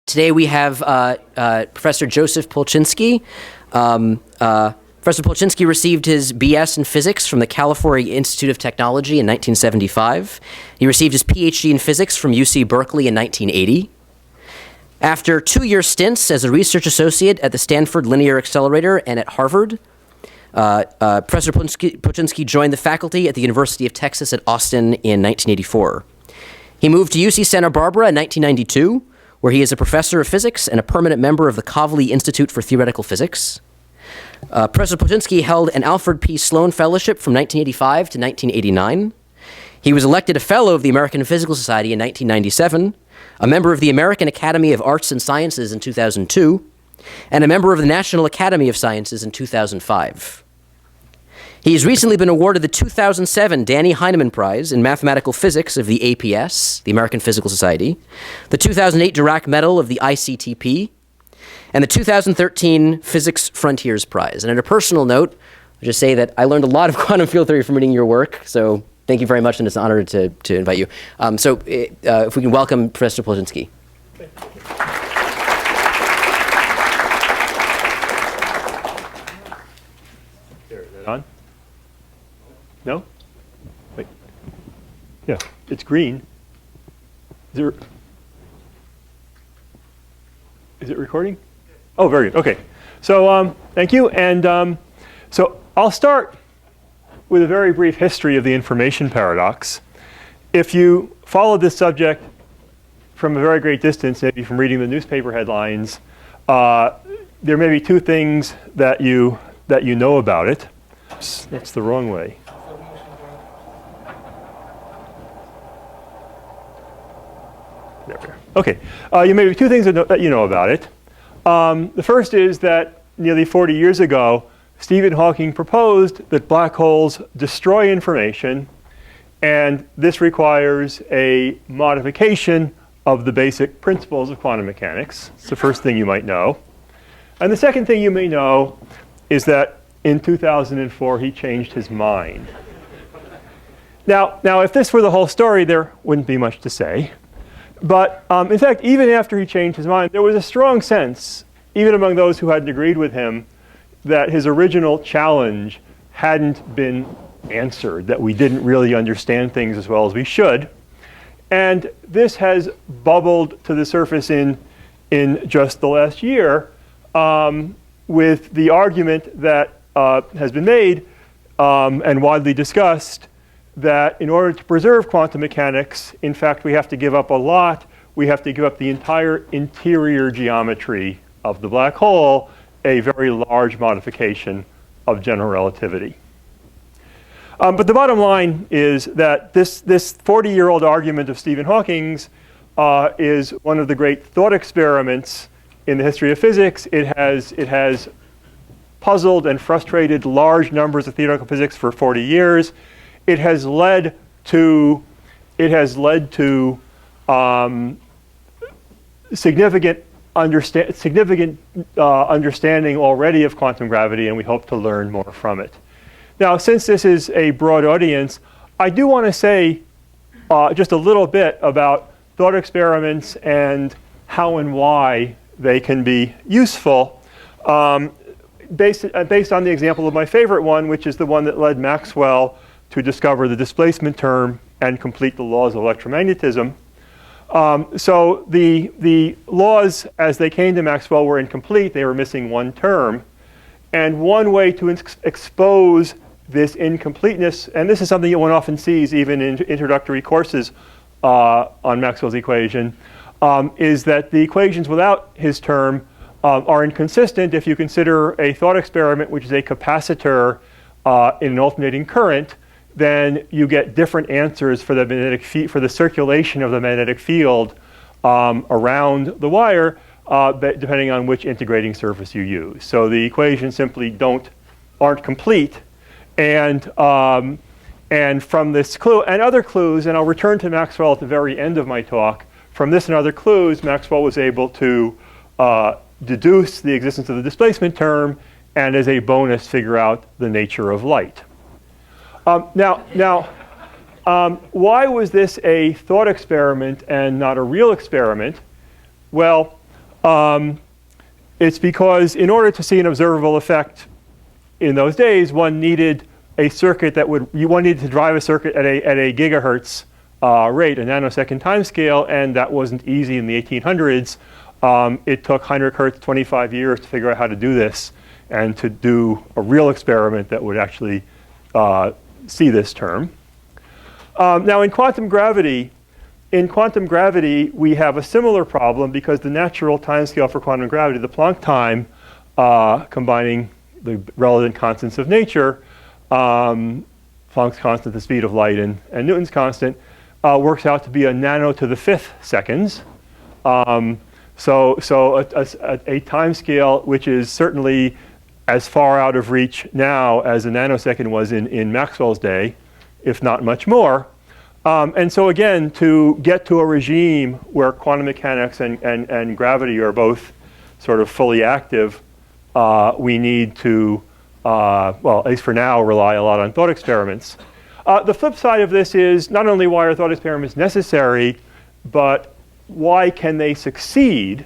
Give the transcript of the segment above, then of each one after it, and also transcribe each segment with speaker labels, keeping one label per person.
Speaker 1: Today we have Professor Joseph Polchinski. Professor Polchinski received his BS in physics from the California Institute of Technology in 1975. He received his PhD in physics from UC Berkeley in 1980. After 2-year stints as a research associate at the Stanford Linear Accelerator and at Harvard, Professor Polchinski joined the faculty at the University of Texas at Austin in 1984. He moved to UC Santa Barbara in 1992, where he is a professor of physics and a permanent member of the Kavli Institute for Theoretical Physics. Professor Polchinski held an Alfred P. Sloan Fellowship from 1985 to 1989. He was elected a Fellow of the American Physical Society in 1997, a member of the American Academy of Arts and Sciences in 2002, and a member of the National Academy of Sciences in 2005. He has recently been awarded the 2007 Danny Heinemann Prize in Mathematical Physics of the APS, the American Physical Society, the 2008 Dirac Medal of the ICTP, and the 2013 Physics Frontiers Prize. And on a personal note, I'll just say that I learned a lot of quantum field theory from reading your work, so thank you very much, and it's an honor to invite you. If we can welcome Professor Polchinski.
Speaker 2: There, is that on? No? Wait. Yeah, it's green. Is it recording? Oh, very good. Okay. So thank you. And so I'll start with a very brief history of the information paradox. If you follow this subject from a very great distance, maybe from reading the newspaper headlines, there may be two things that you know about it. Oops, that's the wrong way. There we are. Okay. You may be two things that you know about it. The first is that nearly 40 years ago, Stephen Hawking proposed that black holes destroy information, and this requires a modification of the basic principles of quantum mechanics. It's the first thing you might know. And the second thing you may know is that in 2004, he changed his mind. Now, if this were the whole story, there wouldn't be much to say. But in fact, even after he changed his mind, there was a strong sense, even among those who hadn't agreed with him, that his original challenge hadn't been answered, that we didn't really understand things as well as we should. And this has bubbled to the surface in just the last year with the argument that has been made and widely discussed that in order to preserve quantum mechanics, in fact, we have to give up a lot. We have to give up the entire interior geometry of the black hole, a very large modification of general relativity. But the bottom line is that this 40-year-old argument of Stephen Hawking's is one of the great thought experiments in the history of physics. It has puzzled and frustrated large numbers of theoretical physics for 40 years. It has led to significant understanding already of quantum gravity, and we hope to learn more from it. Now, since this is a broad audience, I do want to say just a little bit about thought experiments and how and why they can be useful, based on the example of my favorite one, which is the one that led Maxwell to discover the displacement term and complete the laws of electromagnetism. So the laws as they came to Maxwell were incomplete. They were missing one term. And one way to expose this incompleteness, and this is something that one often sees even in introductory courses on Maxwell's equation, is that the equations without his term are inconsistent if you consider a thought experiment, which is a capacitor in an alternating current. Then you get different answers for the circulation of the magnetic field around the wire, depending on which integrating surface you use. So the equations simply aren't complete. And from this clue and other clues, and I'll return to Maxwell at the very end of my talk, from this and other clues, Maxwell was able to deduce the existence of the displacement term, and as a bonus, figure out the nature of light. Why was this a thought experiment and not a real experiment? Well, It's because in order to see an observable effect in those days, one needed a circuit that one needed to drive a circuit at a gigahertz rate, a nanosecond time scale, and that wasn't easy in the 1800s. It took Heinrich Hertz 25 years to figure out how to do this and to do a real experiment that would actually see this term. Now in quantum gravity, we have a similar problem because the natural timescale for quantum gravity, the Planck time, combining the relevant constants of nature, Planck's constant, the speed of light, and Newton's constant, works out to be a nano to the 5th seconds. So a time scale which is certainly as far out of reach now as a nanosecond was in Maxwell's day, if not much more. And so again, to get to a regime where quantum mechanics and gravity are both sort of fully active, we need to, well, at least for now, rely a lot on thought experiments. The flip side of this is not only why are thought experiments necessary, but why can they succeed?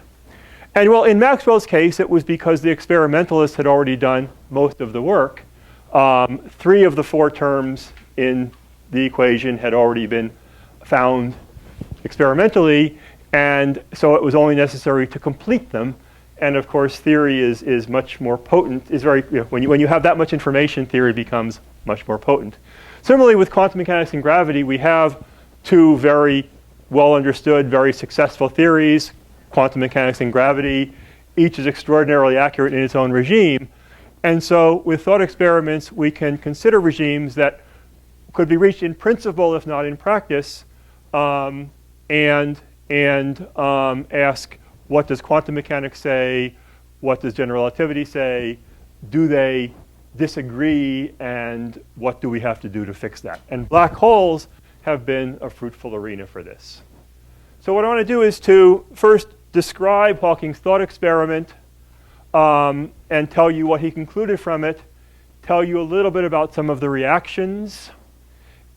Speaker 2: And well, in Maxwell's case, it was because the experimentalists had already done most of the work. 3 of the 4 terms in the equation had already been found experimentally, and so it was only necessary to complete them. And of course, theory is much more potent. When you have that much information, theory becomes much more potent. Similarly, with quantum mechanics and gravity, we have 2 very well understood, very successful theories, quantum mechanics and gravity. Each is extraordinarily accurate in its own regime. And so with thought experiments, we can consider regimes that could be reached in principle, if not in practice, and ask, what does quantum mechanics say? What does general relativity say? Do they disagree? And what do we have to do to fix that? And black holes have been a fruitful arena for this. So what I want to do is to first describe Hawking's thought experiment and tell you what he concluded from it, tell you a little bit about some of the reactions,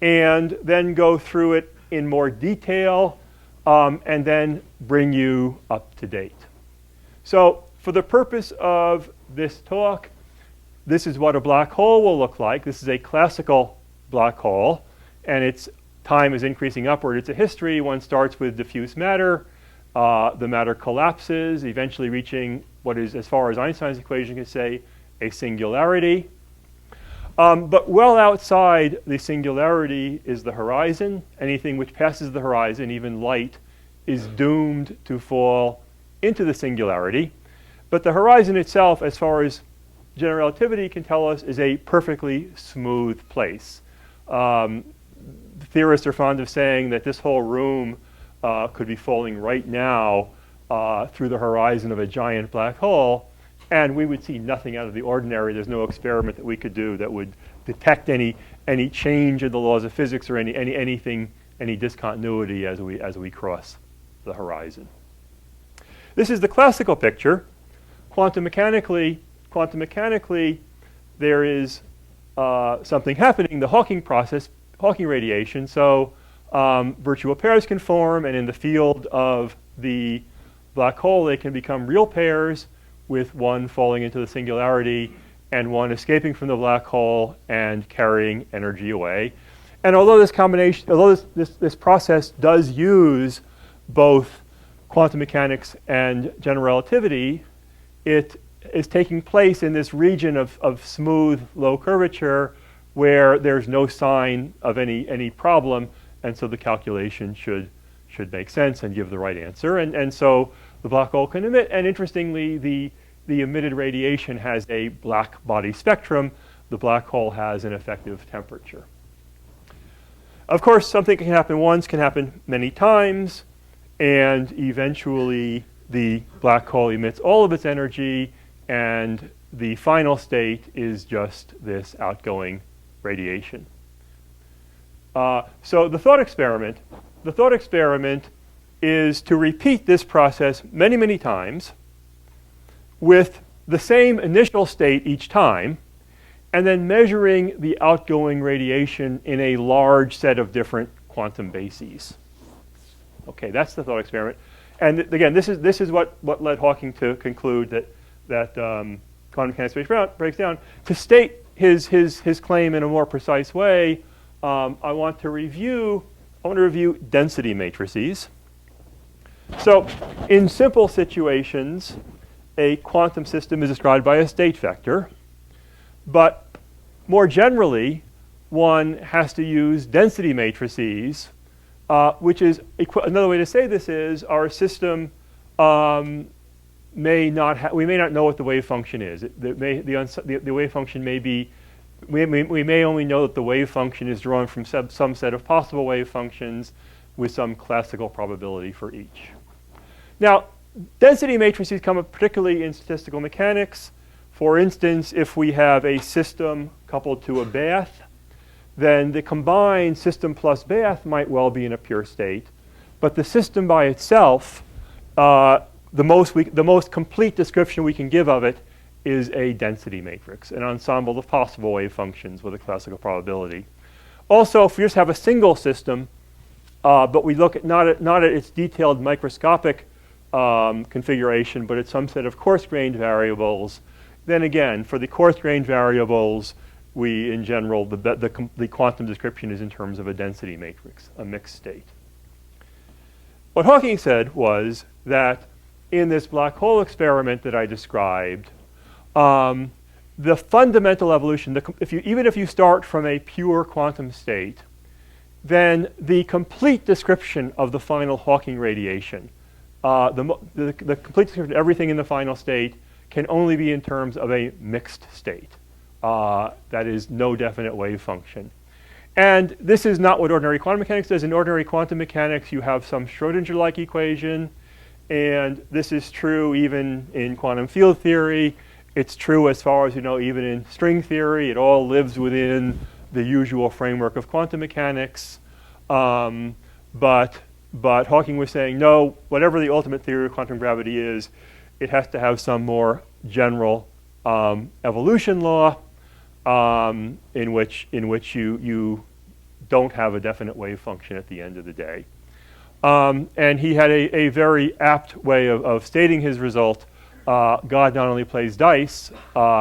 Speaker 2: and then go through it in more detail, and then bring you up to date. So for the purpose of this talk, this is what a black hole will look like. This is a classical black hole, and its time is increasing upward. It's a history. One starts with diffuse matter. The matter collapses, eventually reaching what is, as far as Einstein's equation can say, a singularity. But well outside the singularity is the horizon. Anything which passes the horizon, even light, is doomed to fall into the singularity. But the horizon itself, as far as general relativity can tell us, is a perfectly smooth place. Theorists are fond of saying that this whole room could be falling right now through the horizon of a giant black hole, and we would see nothing out of the ordinary. There's no experiment that we could do that would detect any change in the laws of physics or any discontinuity as we cross the horizon. This is the classical picture. Quantum mechanically, there is something happening, the Hawking process, Hawking radiation. So virtual pairs can form, and in the field of the black hole, they can become real pairs, with one falling into the singularity and one escaping from the black hole and carrying energy away. And although this process does use both quantum mechanics and general relativity, it is taking place in this region of smooth, low curvature where there's no sign of any problem, and so the calculation should make sense and give the right answer. And so the black hole can emit, and interestingly, the emitted radiation has a black body spectrum. The black hole has an effective temperature. Of course, something can happen once, can happen many times, and eventually the black hole emits all of its energy, and the final state is just this outgoing radiation. So the thought experiment is to repeat this process many, many times with the same initial state each time, and then measuring the outgoing radiation in a large set of different quantum bases. Okay, that's the thought experiment. And again, this is what led Hawking to conclude that quantum mechanics breaks down. To state his claim in a more precise way, I want to review density matrices. So in simple situations, a quantum system is described by a state vector. But more generally, one has to use density matrices, which is another way to say this is our system we may not know what the wave function is. The wave function may be, we may only know that the wave function is drawn from some set of possible wave functions with some classical probability for each. Now, density matrices come up particularly in statistical mechanics. For instance, if we have a system coupled to a bath, then the combined system plus bath might well be in a pure state. But the system by itself, the most complete description we can give of it is a density matrix, an ensemble of possible wave functions with a classical probability. Also, if we just have a single system, but we look at not at its detailed microscopic configuration, but at some set of coarse-grained variables, then again, for the coarse-grained variables, we, in general, the quantum description is in terms of a density matrix, a mixed state. What Hawking said was that in this black hole experiment that I described, the fundamental evolution, even if you start from a pure quantum state, then the complete description of the final Hawking radiation, the complete description of everything in the final state can only be in terms of a mixed state. That is, no definite wave function. And this is not what ordinary quantum mechanics does. In ordinary quantum mechanics, you have some Schrodinger-like equation. And this is true even in quantum field theory. It's true as far as you know, even in string theory. It all lives within the usual framework of quantum mechanics. But Hawking was saying, no, whatever the ultimate theory of quantum gravity is, it has to have some more general evolution law in which you don't have a definite wave function at the end of the day. And he had a very apt way of stating his result. God not only plays dice,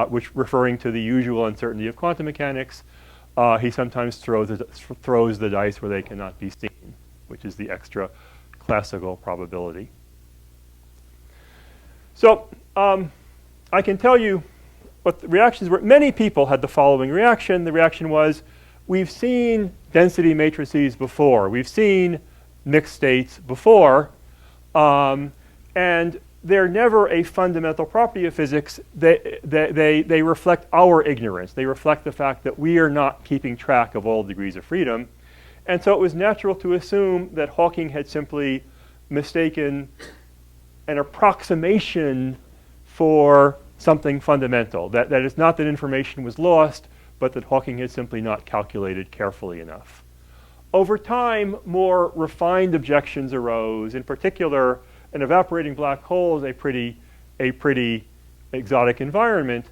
Speaker 2: which referring to the usual uncertainty of quantum mechanics, he sometimes throws the dice where they cannot be seen, which is the extra classical probability. So I can tell you what the reactions were. Many people had the following reaction. The reaction was, we've seen density matrices before. We've seen mixed states before. And they're never a fundamental property of physics. They reflect our ignorance. They reflect the fact that we are not keeping track of all degrees of freedom. And so it was natural to assume that Hawking had simply mistaken an approximation for something fundamental. That it's not that information was lost, but that Hawking had simply not calculated carefully enough. Over time, more refined objections arose. In particular, an evaporating black hole is a pretty exotic environment,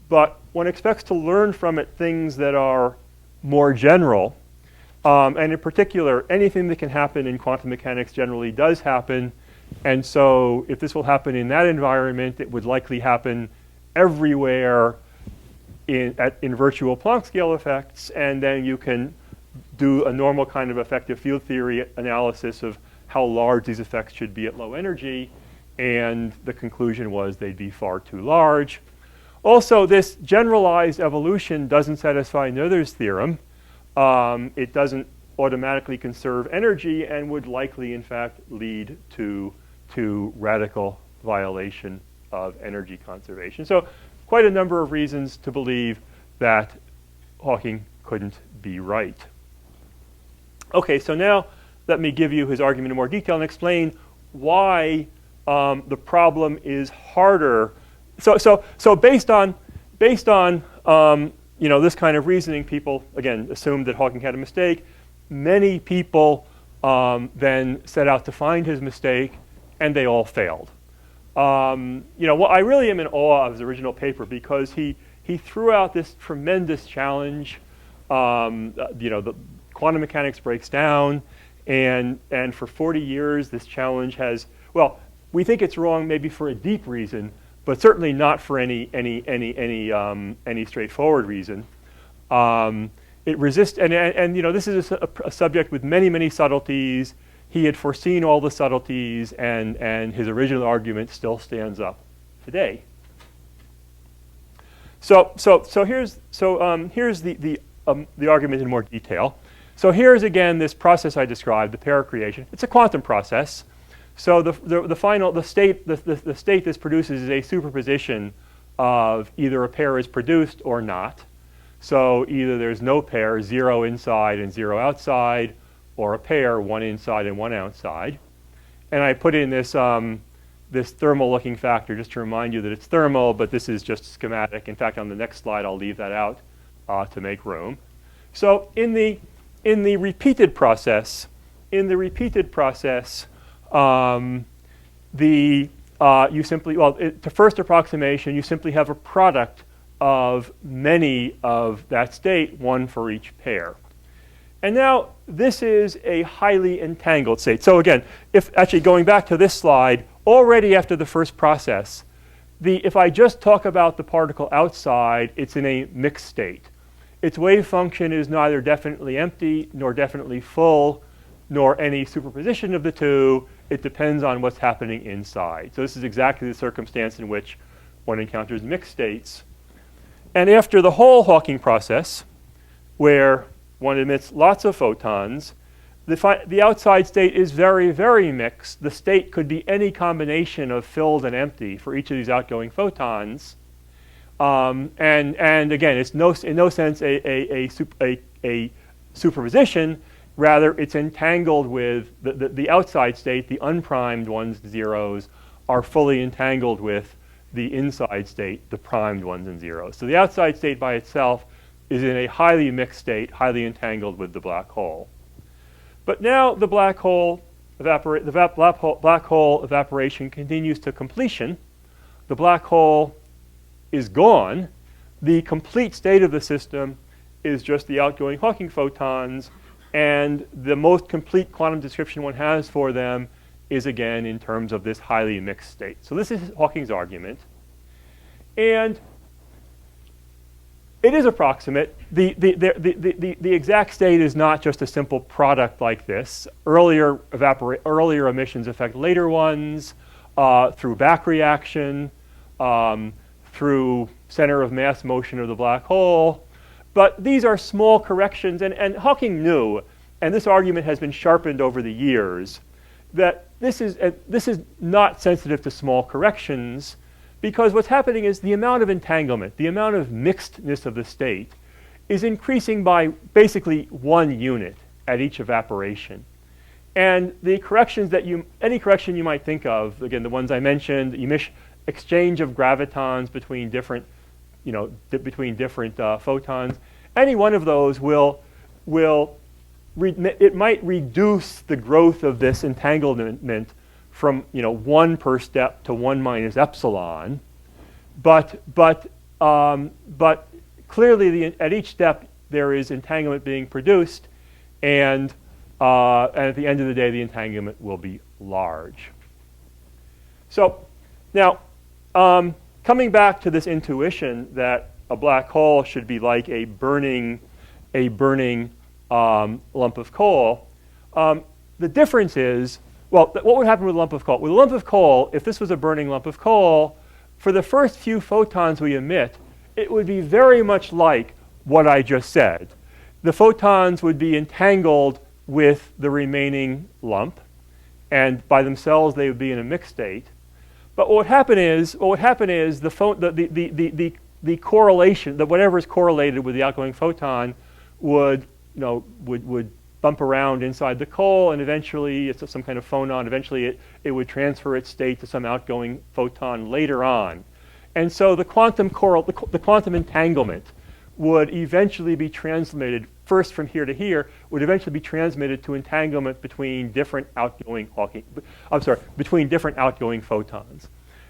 Speaker 2: but one expects to learn from it things that are more general. And in particular, anything that can happen in quantum mechanics generally does happen. And so if this will happen in that environment, it would likely happen everywhere in virtual Planck scale effects. And then you can do a normal kind of effective field theory analysis of how large these effects should be at low energy. And the conclusion was they'd be far too large. Also, this generalized evolution doesn't satisfy Noether's theorem. It doesn't automatically conserve energy and would likely, in fact, lead to radical violation of energy conservation. So quite a number of reasons to believe that Hawking couldn't be right. Okay, so now let me give you his argument in more detail and explain why the problem is harder. So based on this kind of reasoning, people again assumed that Hawking had a mistake. Many people then set out to find his mistake, and they all failed. Well, I really am in awe of his original paper because he threw out this tremendous challenge. The quantum mechanics breaks down, And for 40 years, this challenge has, well, we think it's wrong maybe for a deep reason, but certainly not for any straightforward reason. It resists, and you know, this is a subject with many, many subtleties. He had foreseen all the subtleties, and his original argument still stands up today. So here's the argument in more detail. So here's again this process I described, the pair creation. It's a quantum process. So the state this produces is a superposition of either a pair is produced or not. So either there's no pair, 0 inside and 0 outside, or a pair, 1 inside and 1 outside. And I put in this this thermal looking factor just to remind you that it's thermal, but this is just schematic. In fact, on the next slide, I'll leave that out to make room. So in the repeated process, you simply, to first approximation, you simply have a product of many of that state, one for each pair. And now this is a highly entangled state. So again, if actually going back to this slide, already after the first process, if I just talk about the particle outside, it's in a mixed state. Its wave function is neither definitely empty nor definitely full, nor any superposition of the two. It depends on what's happening inside. So this is exactly the circumstance in which one encounters mixed states. And after the whole Hawking process, where one emits lots of photons, the outside state is very, very mixed. The state could be any combination of filled and empty for each of these outgoing photons. And again, it's in no sense a superposition. Rather, it's entangled with the outside state. The unprimed ones, the zeros, are fully entangled with the inside state, the primed ones and zeros. So the outside state by itself is in a highly mixed state, highly entangled with the black hole. But now the black hole evaporation continues to completion. The black hole is gone. The complete state of the system is just the outgoing Hawking photons, and the most complete quantum description one has for them is again in terms of this highly mixed state. So this is Hawking's argument. And it is approximate. The exact state is not just a simple product like this. Earlier emissions affect later ones through back reaction, through center of mass motion of the black hole. But these are small corrections, and Hawking knew, and this argument has been sharpened over the years, that this is not sensitive to small corrections, because what's happening is the amount of entanglement, the amount of mixedness of the state, is increasing by basically 1 unit at each evaporation. And the corrections that any correction you might think of, again, the ones I mentioned, exchange of gravitons between different, photons, any one of those it might reduce the growth of this entanglement from 1 per step to 1 minus epsilon, but clearly at each step there is entanglement being produced, and at the end of the day the entanglement will be large. So now coming back to this intuition that a black hole should be like a burning lump of coal, the difference is, well, what would happen with a lump of coal? With a lump of coal, if this was a burning lump of coal, for the first few photons we emit, it would be very much like what I just said. The photons would be entangled with the remaining lump, and by themselves they would be in a mixed state. But what would happen is the correlation, that whatever is correlated with the outgoing photon would bump around inside the coal, and eventually it's some kind of phonon. Eventually it would transfer its state to some outgoing photon later on. And so the quantum entanglement would eventually be transmitted, first from here to here, would eventually be transmitted to entanglement between different outgoing photons.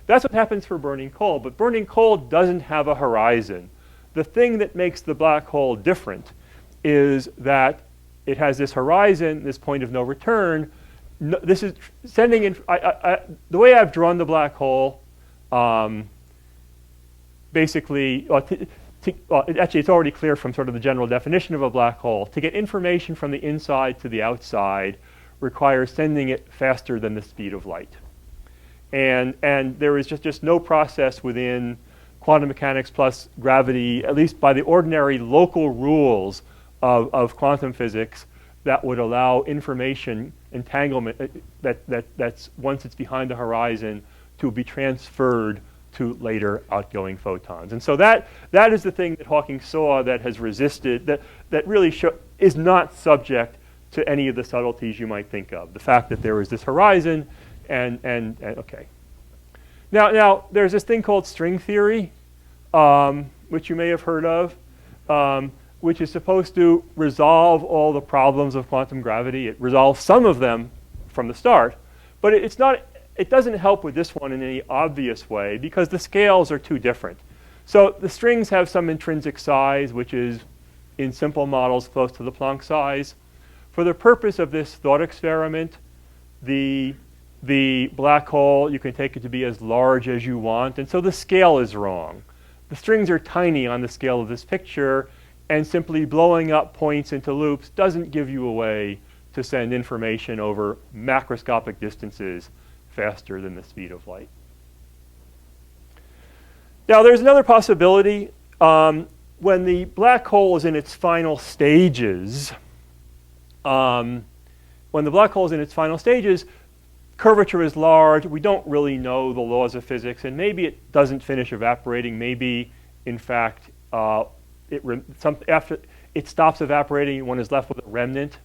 Speaker 2: That's what happens for burning coal, but burning coal doesn't have a horizon. The thing that makes the black hole different is that it has this horizon, this point of no return. No, this is sending in, the way I've drawn the black hole, basically, actually it's already clear from sort of the general definition of a black hole. To get information from the inside to the outside requires sending it faster than the speed of light. And there is just no process within quantum mechanics plus gravity, at least by the ordinary local rules of quantum physics, that would allow information entanglement that's once it's behind the horizon to be transferred to later outgoing photons. And so that is the thing that Hawking saw that has resisted, that really is not subject to any of the subtleties you might think of. The fact that there is this horizon and okay. Now there's this thing called string theory, which you may have heard of, which is supposed to resolve all the problems of quantum gravity. It resolves some of them from the start, but it doesn't help with this one in any obvious way because the scales are too different. So the strings have some intrinsic size, which is in simple models close to the Planck size. For the purpose of this thought experiment, the black hole, you can take it to be as large as you want, and so the scale is wrong. The strings are tiny on the scale of this picture, and simply blowing up points into loops doesn't give you a way to send information over macroscopic distances faster than the speed of light. Now there's another possibility. When the black hole is in its final stages, curvature is large. We don't really know the laws of physics, and maybe it doesn't finish evaporating. Maybe, in fact, after it stops evaporating, one is left with a remnant.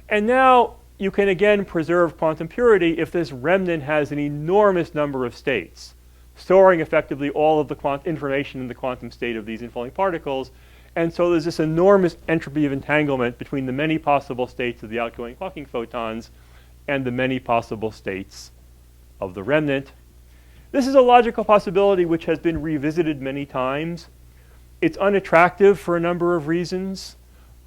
Speaker 2: And now you can again preserve quantum purity if this remnant has an enormous number of states, storing effectively all of the information in the quantum state of these inflowing particles. And so there's this enormous entropy of entanglement between the many possible states of the outgoing Hawking photons and the many possible states of the remnant. This is a logical possibility which has been revisited many times. It's unattractive for a number of reasons.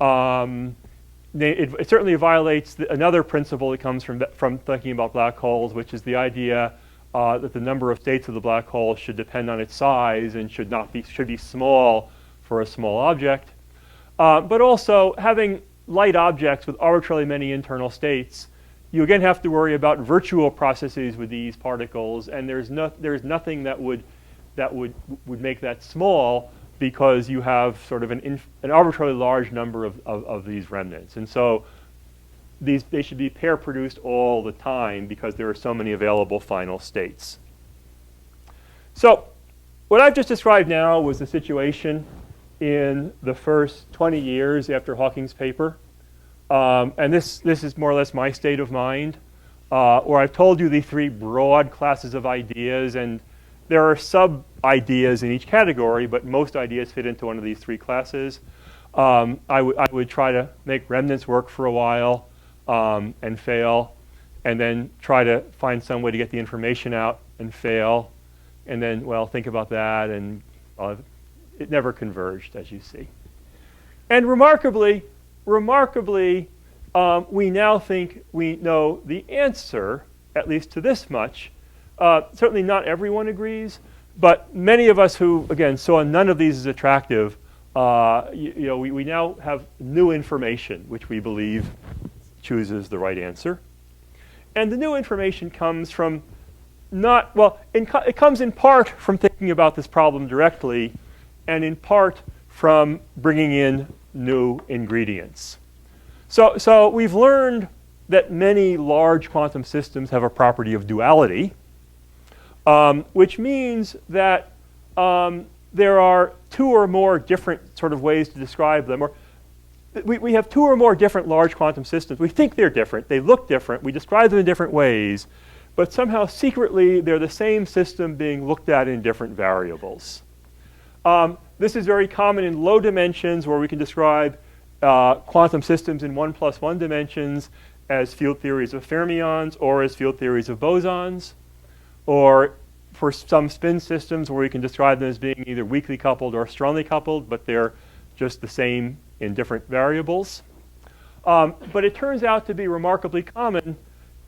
Speaker 2: It certainly violates another principle that comes from thinking about black holes, which is the idea that the number of states of the black hole should depend on its size and should be small for a small object. But also, having light objects with arbitrarily many internal states, you again have to worry about virtual processes with these particles, and there's nothing that would make that small, because you have sort of an arbitrarily large number of these remnants. And so they should be pair produced all the time because there are so many available final states. So what I've just described now was the situation in the first 20 years after Hawking's paper. And this is more or less my state of mind, where I've told you the three broad classes of ideas, and there are sub-ideas in each category, but most ideas fit into one of these three classes. I would try to make remnants work for a while and fail, and then try to find some way to get the information out and fail, and then, well, think about that, and it never converged, as you see. And remarkably, we now think we know the answer, at least to this much. Certainly not everyone agrees, but many of us who, again, saw none of these as attractive, we now have new information which we believe chooses the right answer. And the new information comes from it comes in part from thinking about this problem directly, and in part from bringing in new ingredients. So we've learned that many large quantum systems have a property of duality, which means that there are two or more different sort of ways to describe them. Or we have two or more different large quantum systems. We think they're different. They look different. We describe them in different ways. But somehow secretly, they're the same system being looked at in different variables. This is very common in low dimensions, where we can describe quantum systems in 1+1 dimensions as field theories of fermions or as field theories of bosons, or for some spin systems where we can describe them as being either weakly coupled or strongly coupled, but they're just the same in different variables. But it turns out to be remarkably common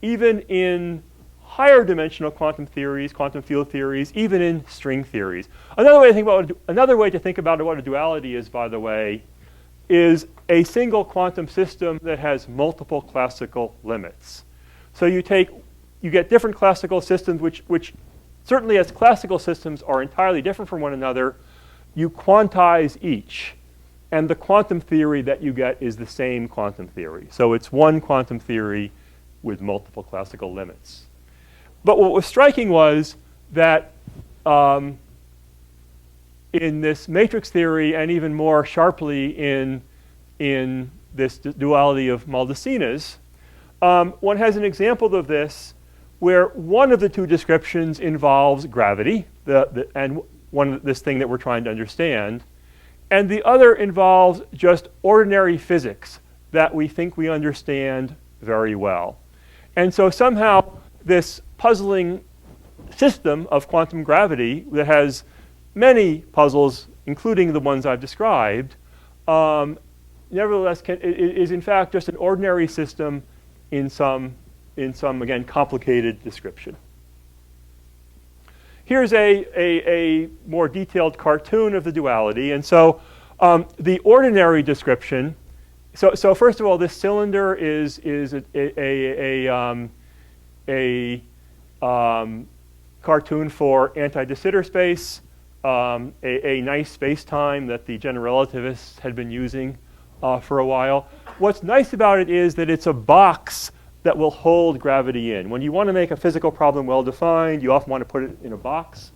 Speaker 2: even in higher dimensional quantum theories, quantum field theories, even in string theories. Another way to think about what a duality is, by the way, is a single quantum system that has multiple classical limits. So you get different classical systems which certainly as classical systems are entirely different from one another. You quantize each. And the quantum theory that you get is the same quantum theory. So it's one quantum theory with multiple classical limits. But what was striking was that in this matrix theory, and even more sharply in this duality of Maldaceni's, one has an example of this where one of the two descriptions involves gravity, and this thing that we're trying to understand, and the other involves just ordinary physics that we think we understand very well. And so somehow this puzzling system of quantum gravity that has many puzzles, including the ones I've described, nevertheless is in fact just an ordinary system in some again, complicated description. Here's a more detailed cartoon of the duality. And so the ordinary description, so first of all, this cylinder is a cartoon for anti-de Sitter space, a nice space-time that the general relativists had been using for a while. What's nice about it is that it's a box that will hold gravity in. When you want to make a physical problem well-defined, you often want to put it in a box.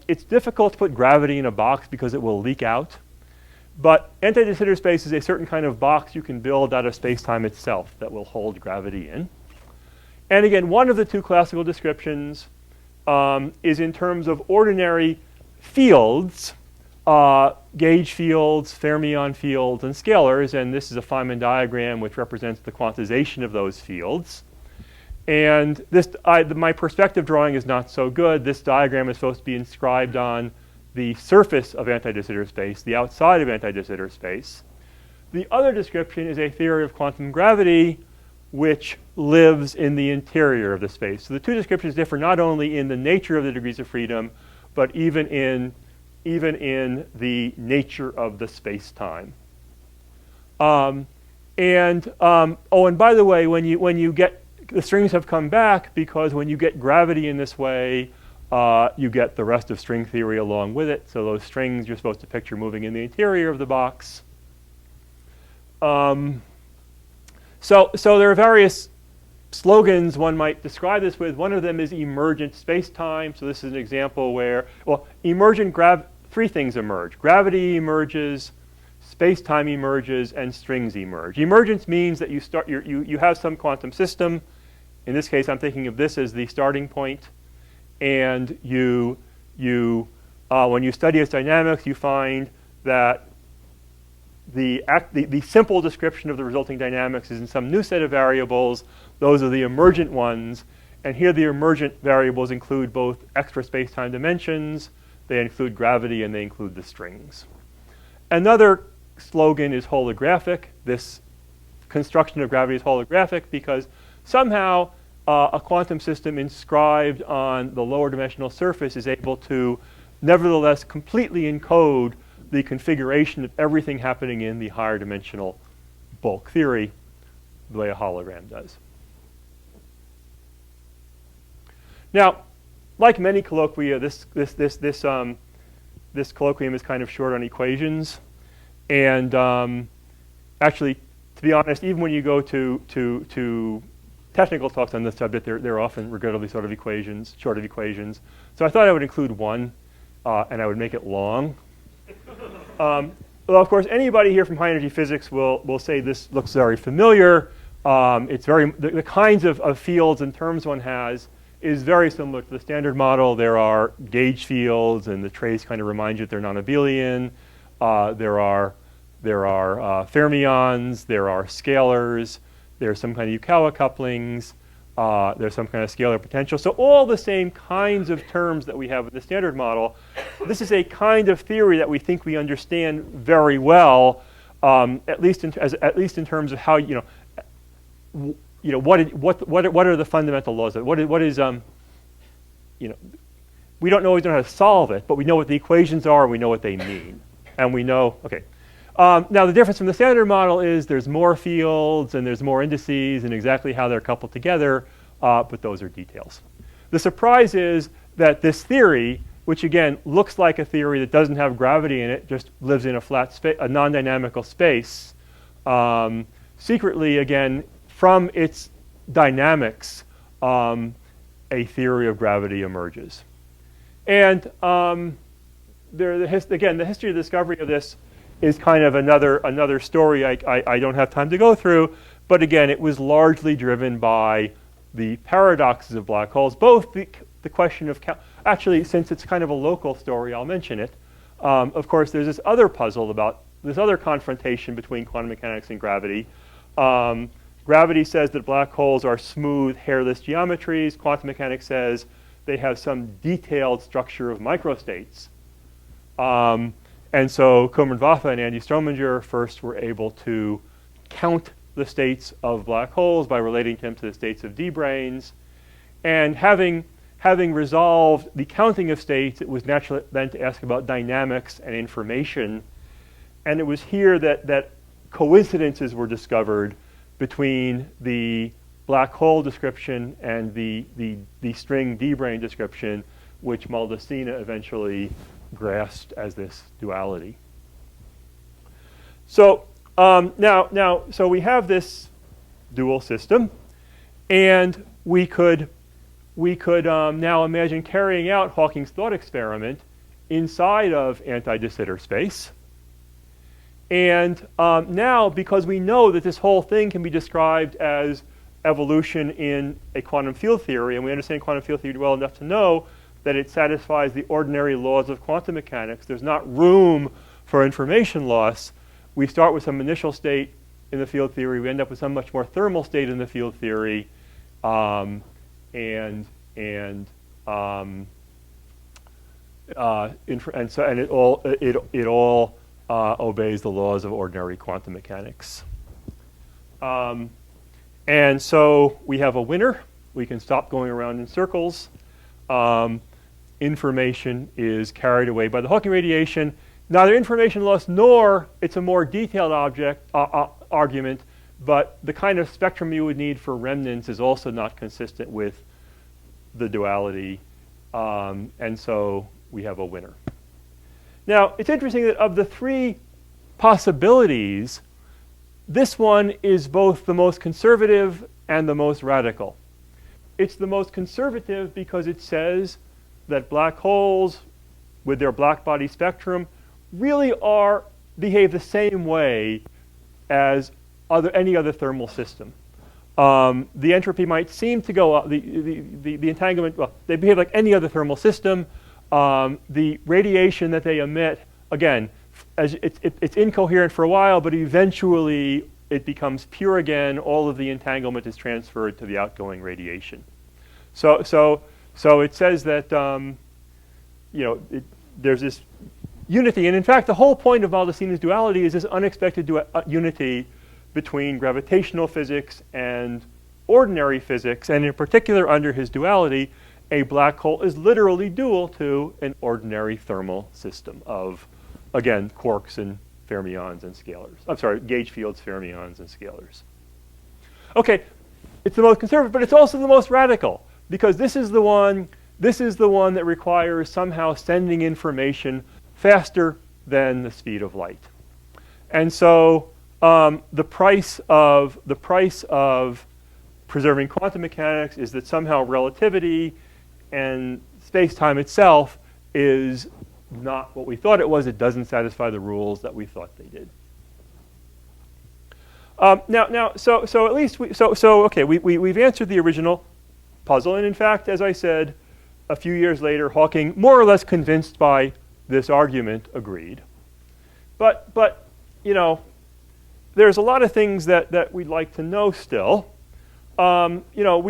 Speaker 2: It's difficult to put gravity in a box because it will leak out. But anti-de Sitter space is a certain kind of box you can build out of space-time itself that will hold gravity in. And again, one of the two classical descriptions is in terms of ordinary fields, gauge fields, fermion fields, and scalars. And this is a Feynman diagram which represents the quantization of those fields. And my perspective drawing is not so good. This diagram is supposed to be inscribed on the surface of anti-de Sitter space, the outside of anti-de Sitter space. The other description is a theory of quantum gravity which lives in the interior of the space. So the two descriptions differ not only in the nature of the degrees of freedom, but even in the nature of the space-time. And by the way, when you get the strings have come back because when you get gravity in this way, you get the rest of string theory along with it. So those strings you're supposed to picture moving in the interior of the box. So there are various slogans one might describe this with. One of them is emergent space-time. So this is an example where, well, three things emerge. Gravity emerges, space-time emerges, and strings emerge. Emergence means that you have some quantum system. In this case, I'm thinking of this as the starting point. And when you study its dynamics, you find that the simple description of the resulting dynamics is in some new set of variables. Those are the emergent ones. And here the emergent variables include both extra space-time dimensions, they include gravity, and they include the strings. Another slogan is holographic. This construction of gravity is holographic because somehow a quantum system inscribed on the lower dimensional surface is able to nevertheless completely encode the configuration of everything happening in the higher dimensional bulk theory the way a hologram does. Now, like many colloquia, this colloquium is kind of short on equations. And actually, to be honest, even when you go to technical talks on this subject, they're often regrettably short of equations. So I thought I would include one, and I would make it long. Well, of course, anybody here from high energy physics will say this looks very familiar. The kinds of fields and terms one has is very similar to the standard model. There are gauge fields, and the trace kind of reminds you that they're non-abelian. There are fermions. There are scalars. There's some kind of Yukawa couplings. There's some kind of scalar potential. So all the same kinds of terms that we have in the standard model. This is a kind of theory that we think we understand very well. at least in terms of how what are the fundamental laws of it? What is we don't always know how to solve it, but we know what the equations are and we know what they mean, and we know okay. Now the difference from the standard model is there's more fields and there's more indices and exactly how they're coupled together, but those are details. The surprise is that this theory, which again looks like a theory that doesn't have gravity in it, just lives in a flat space, a non-dynamical space, secretly again from its dynamics, a theory of gravity emerges. And again, the history of discovery of this is kind of another story I don't have time to go through, but again, it was largely driven by the paradoxes of black holes, both the question of, actually, since it's kind of a local story, I'll mention it. Of course, there's this other puzzle about this other confrontation between quantum mechanics and gravity. Gravity says that black holes are smooth, hairless geometries. Quantum mechanics says they have some detailed structure of microstates. And so Kummerer-Waffe and Andy Strominger first were able to count the states of black holes by relating them to the states of d-branes. And having resolved the counting of states, it was natural then to ask about dynamics and information. And it was here that coincidences were discovered between the black hole description and the string d-brane description, which Maldacena eventually grasped as this duality. So so we have this dual system, and we could now imagine carrying out Hawking's thought experiment inside of anti-de Sitter space. And now, because we know that this whole thing can be described as evolution in a quantum field theory, and we understand quantum field theory well enough to know that it satisfies the ordinary laws of quantum mechanics, there's not room for information loss. We start with some initial state in the field theory. We end up with some much more thermal state in the field theory, and it all obeys the laws of ordinary quantum mechanics. And so we have a winner. We can stop going around in circles. Information is carried away by the Hawking radiation. Neither information loss nor it's a more detailed argument, but the kind of spectrum you would need for remnants is also not consistent with the duality, and so we have a winner. Now, it's interesting that of the three possibilities, this one is both the most conservative and the most radical. It's the most conservative because it says that black holes with their black body spectrum really behave the same way as any other thermal system. The entropy might seem to go up, the entanglement, well, they behave like any other thermal system. The radiation that they emit, again, it's incoherent for a while, but eventually it becomes pure again. All of the entanglement is transferred to the outgoing radiation. So it says that there's this unity, and in fact, the whole point of Maldacena's duality is this unexpected unity between gravitational physics and ordinary physics, and in particular, under his duality, a black hole is literally dual to an ordinary thermal system of, again, quarks and fermions and scalars. I'm sorry, gauge fields, fermions, and scalars. Okay, it's the most conservative, but it's also the most radical, because this is the one that requires somehow sending information faster than the speed of light. And so the price of preserving quantum mechanics is that somehow relativity and space-time itself is not what we thought it was. It doesn't satisfy the rules that we thought they did. So at least we've answered the original puzzle, and in fact, as I said, a few years later, Hawking, more or less convinced by this argument, agreed. But there's a lot of things that we'd like to know still. We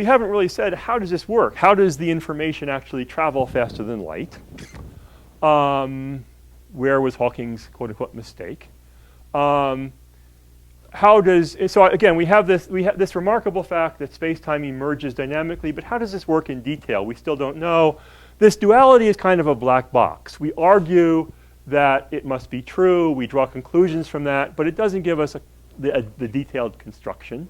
Speaker 2: haven't really said, how does this work? How does the information actually travel faster than light? Where was Hawking's quote-unquote mistake? so again, we have this remarkable fact that space-time emerges dynamically, but how does this work in detail? We still don't know. This duality is kind of a black box. We argue that it must be true. We draw conclusions from that, but it doesn't give us the detailed construction.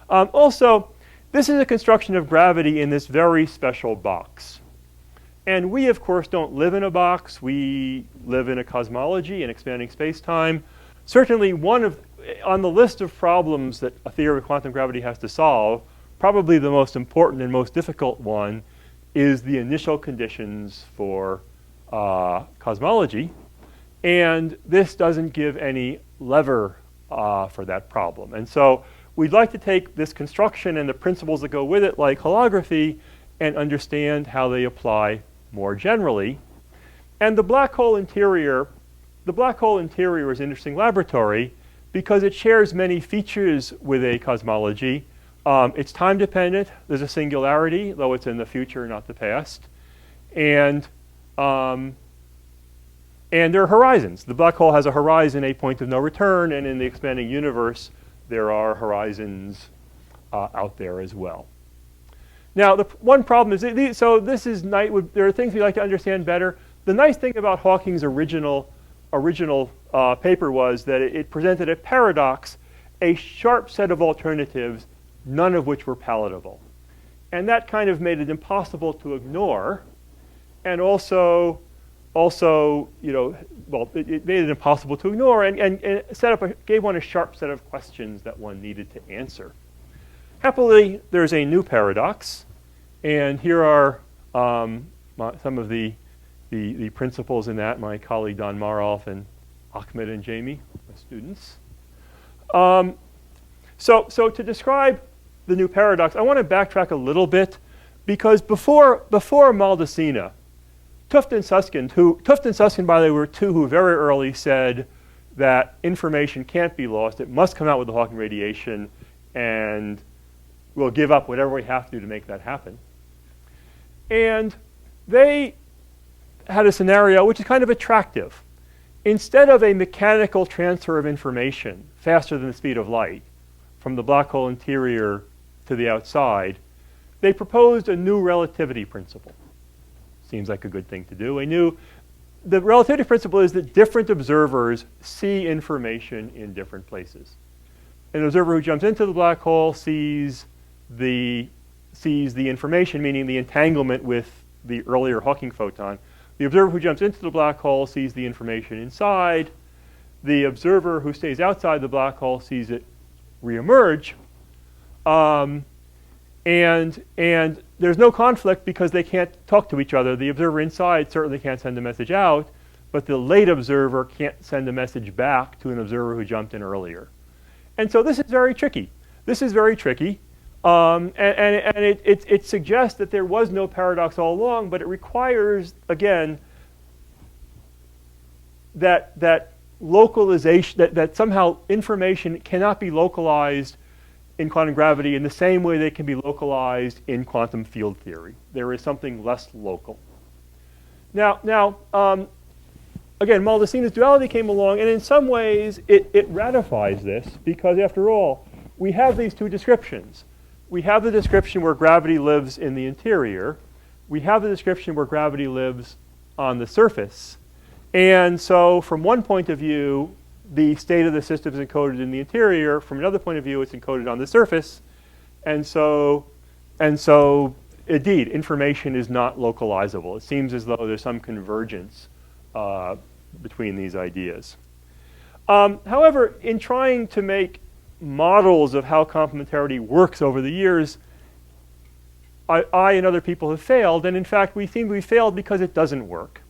Speaker 2: Also, this is a construction of gravity in this very special box. And we, of course, don't live in a box. We live in a cosmology, an expanding space-time. Certainly, on the list of problems that a theory of quantum gravity has to solve, probably the most important and most difficult one is the initial conditions for cosmology. And this doesn't give any lever for that problem. And so we'd like to take this construction and the principles that go with it, like holography, and understand how they apply more generally. And the black hole interior is an interesting laboratory because it shares many features with a cosmology. It's time dependent. There's a singularity, though it's in the future, not the past. And there are horizons. The black hole has a horizon, a point of no return, and in the expanding universe, there are horizons out there as well. Now, the one problem is, there are things we'd like to understand better. The nice thing about Hawking's original paper was that it presented a paradox, a sharp set of alternatives, none of which were palatable. And that kind of made it impossible to ignore, and it made it impossible to ignore and gave one a sharp set of questions that one needed to answer. Happily, there's a new paradox, and here are some of the principles in that. My colleague Don Marolf and Ahmed and Jamie, my students. So to describe the new paradox, I want to backtrack a little bit because before Maldacena, Tufte and Susskind, by the way, were two who very early said that information can't be lost. It must come out with the Hawking radiation, and we'll give up whatever we have to do to make that happen. And they had a scenario which is kind of attractive. Instead of a mechanical transfer of information faster than the speed of light from the black hole interior to the outside, they proposed a new relativity principle. Seems like a good thing to do. The relativity principle is that different observers see information in different places. An observer who jumps into the black hole sees the information, meaning the entanglement with the earlier Hawking photon. The observer who jumps into the black hole sees the information inside. The observer who stays outside the black hole sees it reemerge. And there's no conflict because they can't talk to each other. The observer inside certainly can't send a message out, but the late observer can't send a message back to an observer who jumped in earlier. And so this is very tricky. And it suggests that there was no paradox all along, but it requires, again, that localization, that somehow information cannot be localized in quantum gravity in the same way they can be localized in quantum field theory. There is something less local. Now, again, Maldacena's duality came along, and in some ways it ratifies this because, after all, we have these two descriptions. We have the description where gravity lives in the interior. We have the description where gravity lives on the surface. And so from one point of view, the state of the system is encoded in the interior. From another point of view, it's encoded on the surface. And so indeed, information is not localizable. It seems as though there's some convergence between these ideas. However, in trying to make models of how complementarity works over the years, I and other people have failed, and in fact, we seem to have failed because it doesn't work.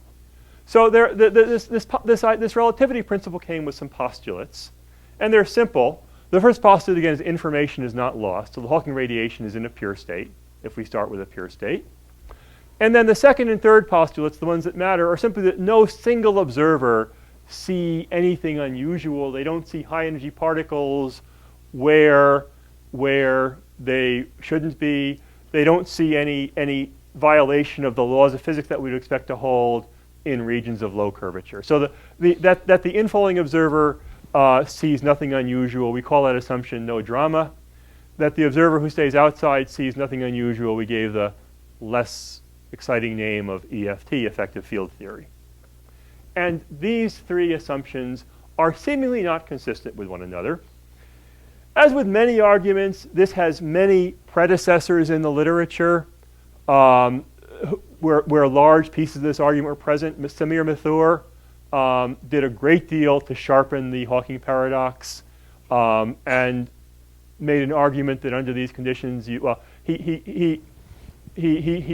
Speaker 2: So this relativity principle came with some postulates, and they're simple. The first postulate, again, is information is not lost. So the Hawking radiation is in a pure state, if we start with a pure state. And then the second and third postulates, the ones that matter, are simply that no single observer see anything unusual. They don't see high-energy particles where they shouldn't be. They don't see any violation of the laws of physics that we'd expect to hold in regions of low curvature. So that the infalling observer sees nothing unusual. We call that assumption no drama. That the observer who stays outside sees nothing unusual, we gave the less exciting name of EFT, effective field theory. And these three assumptions are seemingly not consistent with one another. As with many arguments, this has many predecessors in the literature where large pieces of this argument were present. Samir Mathur did a great deal to sharpen the Hawking paradox and made an argument that under these conditions,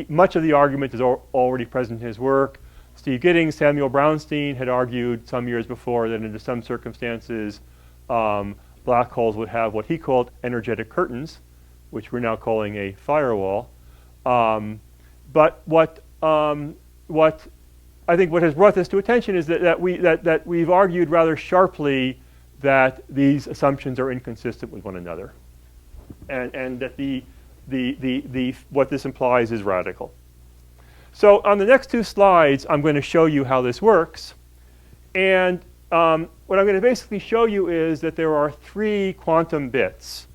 Speaker 2: much of the argument is already present in his work. Steve Giddings, Samuel Brownstein had argued some years before that under some circumstances, black holes would have what he called energetic curtains, which we're now calling a firewall. But what I think what has brought this to attention is that we've argued rather sharply that these assumptions are inconsistent with one another, and that what this implies is radical. So on the next two slides, I'm going to show you how this works. And what I'm going to basically show you is that there are three quantum bits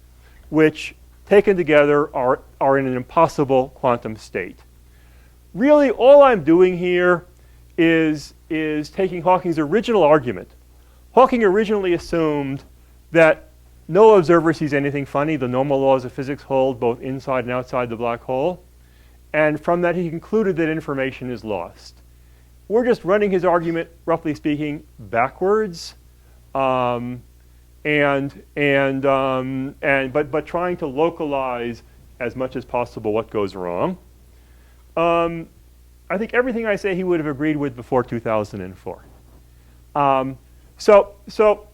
Speaker 2: which, taken together, are in an impossible quantum state. Really, all I'm doing here is taking Hawking's original argument. Hawking originally assumed that no observer sees anything funny. The normal laws of physics hold both inside and outside the black hole. And from that, he concluded that information is lost. We're just running his argument, roughly speaking, backwards, but trying to localize as much as possible what goes wrong. I think everything I say he would have agreed with before 2004. So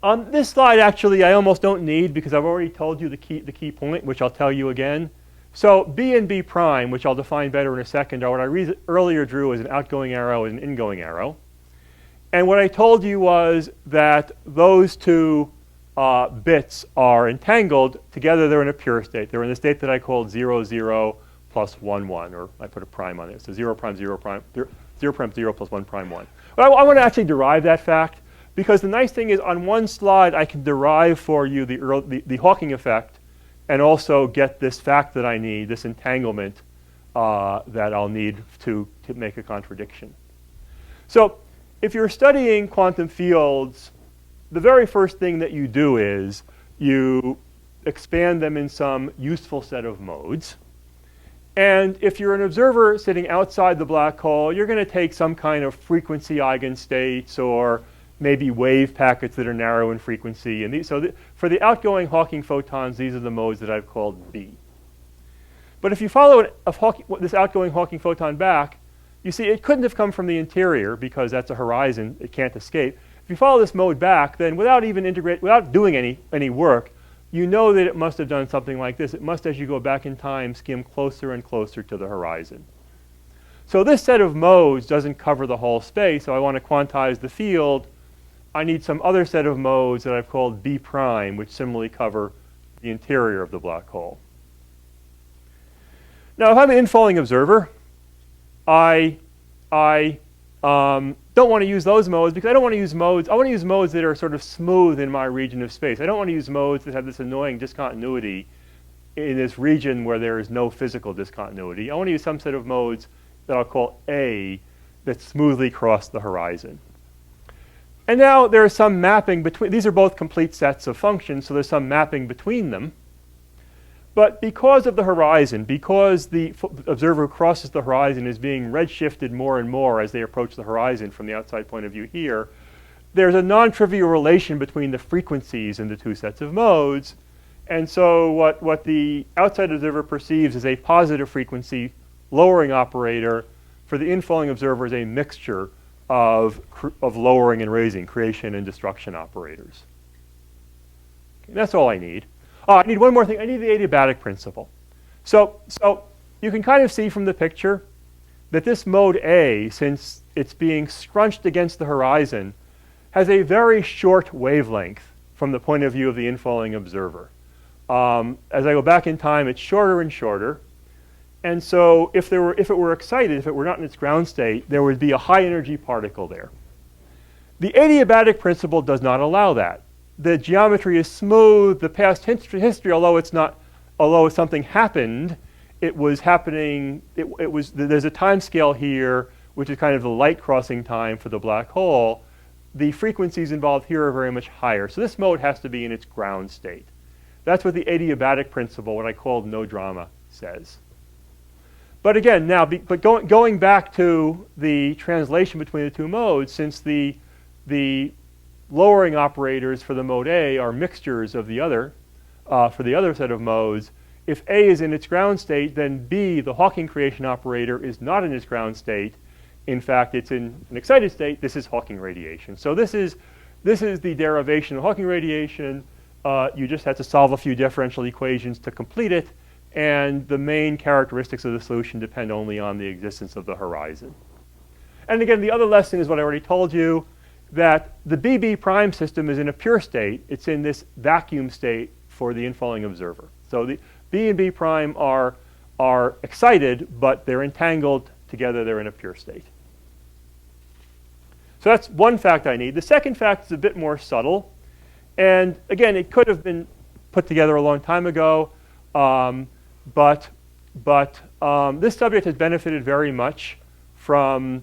Speaker 2: on this slide, actually, I almost don't need, because I've already told you the key point, which I'll tell you again. So B and B prime, which I'll define better in a second, are what I earlier drew as an outgoing arrow and an ingoing arrow. And what I told you was that those two bits are entangled. Together, they're in a pure state. They're in the state that I called 0, 0 plus 1, 1, or I put a prime on it. So 0 prime, 0 prime, 0 prime, 0 plus 1 prime, 1. But I want to actually derive that fact, because the nice thing is on one slide, I can derive for you the Hawking effect and also get this fact that I need, this entanglement that I'll need to make a contradiction. So if you're studying quantum fields, the very first thing that you do is you expand them in some useful set of modes. And if you're an observer sitting outside the black hole, you're going to take some kind of frequency eigenstates or maybe wave packets that are narrow in frequency. And for the outgoing Hawking photons, these are the modes that I've called B. But if you follow this outgoing Hawking photon back, you see it couldn't have come from the interior because that's a horizon. It can't escape. If you follow this mode back, then without doing any work, you know that it must have done something like this. It must, as you go back in time, skim closer and closer to the horizon. So this set of modes doesn't cover the whole space. So I want to quantize the field. I need some other set of modes that I've called B prime, which similarly cover the interior of the black hole. Now, if I'm an infalling observer, I don't want to use those modes because I don't want to use modes. I want to use modes that are sort of smooth in my region of space. I don't want to use modes that have this annoying discontinuity in this region where there is no physical discontinuity. I want to use some set of modes that I'll call A that smoothly cross the horizon. And now there is some mapping between, these are both complete sets of functions, so there's some mapping between them. But because of the horizon, because the observer who crosses the horizon is being redshifted more and more as they approach the horizon from the outside point of view here, there's a non-trivial relation between the frequencies in the two sets of modes. And so what the outside observer perceives as a positive frequency lowering operator, for the infalling observer is a mixture of lowering and raising, creation and destruction operators. Okay, that's all I need. I need one more thing. I need the adiabatic principle. So you can kind of see from the picture that this mode A, since it's being scrunched against the horizon, has a very short wavelength from the point of view of the infalling observer. As I go back in time, it's shorter and shorter. And so if it were excited, if it were not in its ground state, there would be a high energy particle there. The adiabatic principle does not allow that. The geometry is smooth. The past history, although something happened, it was happening. There's a time scale here, which is kind of the light crossing time for the black hole. The frequencies involved here are very much higher. So this mode has to be in its ground state. That's what the adiabatic principle, what I called no drama, says. But again, now, going back to the translation between the two modes, since the lowering operators for the mode A are mixtures of the other, for the other set of modes, if A is in its ground state, then B, the Hawking creation operator, is not in its ground state. In fact, it's in an excited state. This is Hawking radiation. So this is the derivation of Hawking radiation. You just have to solve a few differential equations to complete it. And the main characteristics of the solution depend only on the existence of the horizon. And again, the other lesson is what I already told you, that the BB prime system is in a pure state. It's in this vacuum state for the infalling observer. So the B and B prime are excited, but they're entangled together. They're in a pure state. So that's one fact I need. The second fact is a bit more subtle. And again, it could have been put together a long time ago. But this subject has benefited very much from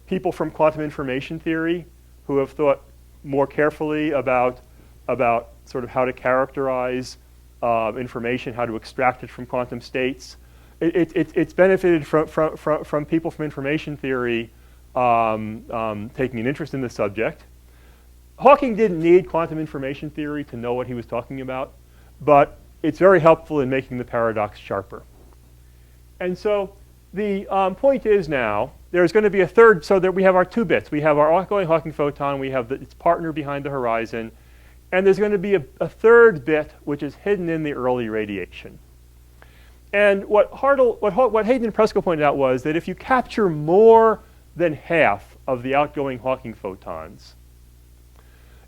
Speaker 2: people from quantum information theory who have thought more carefully about sort of how to characterize information, how to extract it from quantum states. It's benefited from people from information theory taking an interest in the subject. Hawking didn't need quantum information theory to know what he was talking about, but it's very helpful in making the paradox sharper. And so the point is now, there's going to be a third, so that we have our two bits. We have our outgoing Hawking photon, we have its partner behind the horizon, and there's going to be a third bit which is hidden in the early radiation. And what Hayden and Preskill pointed out was that if you capture more than half of the outgoing Hawking photons,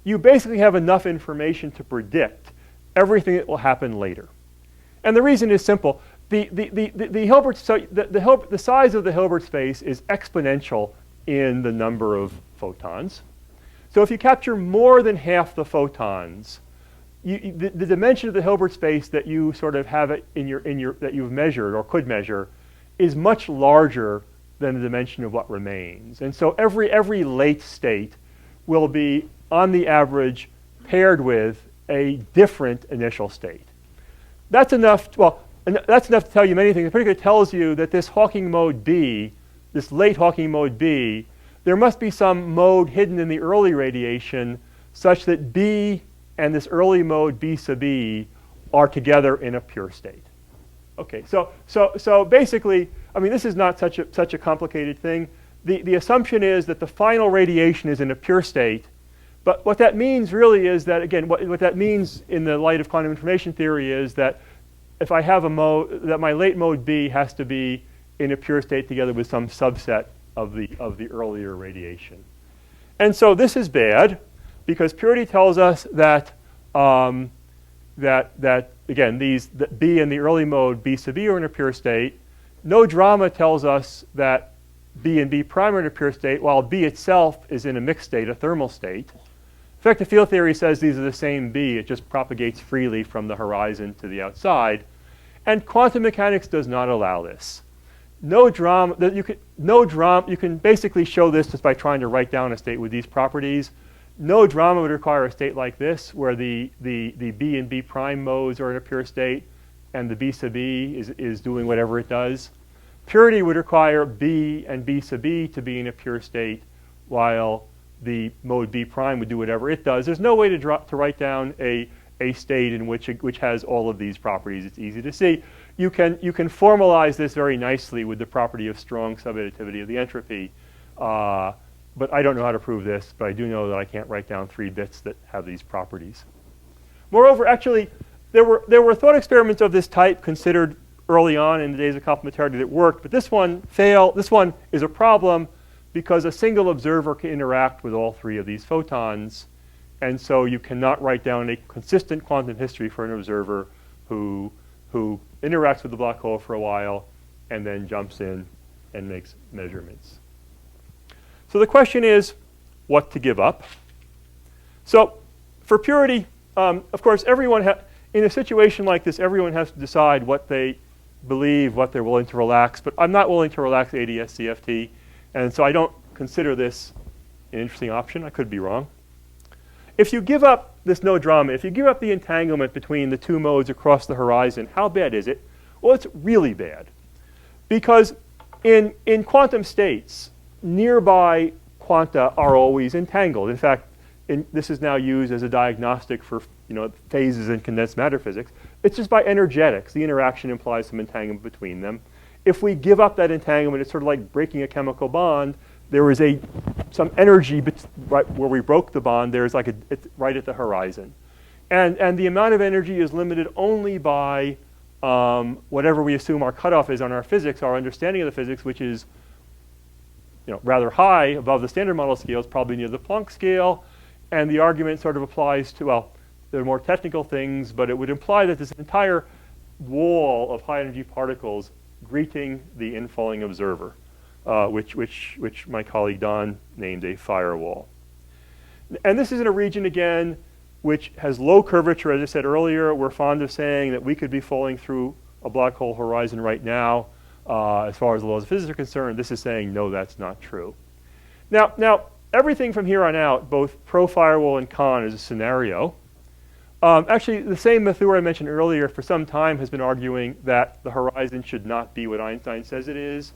Speaker 2: you basically have enough information to predict everything that will happen later. And the reason is simple. The size of the Hilbert space is exponential in the number of photons. So if you capture more than half the photons, the dimension of the Hilbert space that you sort of have it that you've measured or could measure is much larger than the dimension of what remains. And so every late state will be, on the average, paired with a different initial state. That's enough to tell you many things. It particularly tells you that this Hawking mode B, this late Hawking mode B, there must be some mode hidden in the early radiation such that B and this early mode B sub E are together in a pure state. Okay, so basically, I mean, this is not such a complicated thing. The assumption is that the final radiation is in a pure state. But what that means really is that, again, what that means in the light of quantum information theory is that if I have a mode, that my late mode B has to be in a pure state together with some subset of the earlier radiation. And so this is bad, because purity tells us that again, that B and the early mode B sub E are in a pure state. No drama tells us that B and B prime are in a pure state, while B itself is in a mixed state, a thermal state. Effective field theory says these are the same B. It just propagates freely from the horizon to the outside. And quantum mechanics does not allow this. No drama. You can basically show this just by trying to write down a state with these properties. No drama would require a state like this, where the B and B prime modes are in a pure state, and the B sub E is doing whatever it does. Purity would require B and B sub E to be in a pure state, while the mode B prime would do whatever it does. There's no way to write down a state in which has all of these properties. It's easy to see. You can formalize this very nicely with the property of strong subadditivity of the entropy. But I don't know how to prove this, but I do know that I can't write down 3 bits that have these properties. Moreover, actually, there were thought experiments of this type considered early on in the days of complementarity that worked, but this one failed. This one is a problem because a single observer can interact with all 3 of these photons, and so you cannot write down a consistent quantum history for an observer who interacts with the black hole for a while and then jumps in and makes measurements. So the question is, what to give up. So for purity, of course, in a situation like this, everyone has to decide what they believe, what they're willing to relax. But I'm not willing to relax ADS-CFT, and so I don't consider this an interesting option. I could be wrong. If you give up this no drama, if you give up the entanglement between the two modes across the horizon, how bad is it? Well, it's really bad. Because in quantum states, nearby quanta are always entangled. In fact, this is now used as a diagnostic for phases in condensed matter physics. It's just by energetics. The interaction implies some entanglement between them. If we give up that entanglement, it's sort of like breaking a chemical bond. There is some energy right where we broke the bond. There's it's right at the horizon. And the amount of energy is limited only by whatever we assume our cutoff is on our physics, our understanding of the physics, which is rather high above the standard model scale. It's probably near the Planck scale. And the argument sort of applies to, well, there are more technical things, but it would imply that this entire wall of high energy particles greeting the infalling observer, which my colleague Don named a firewall. And this is in a region, again, which has low curvature. As I said earlier, we're fond of saying that we could be falling through a black hole horizon right now. As far as the laws of physics are concerned, this is saying, no, that's not true. Now, everything from here on out, both pro-firewall and con, is a scenario. Actually, the same Mathur I mentioned earlier for some time has been arguing that the horizon should not be what Einstein says it is,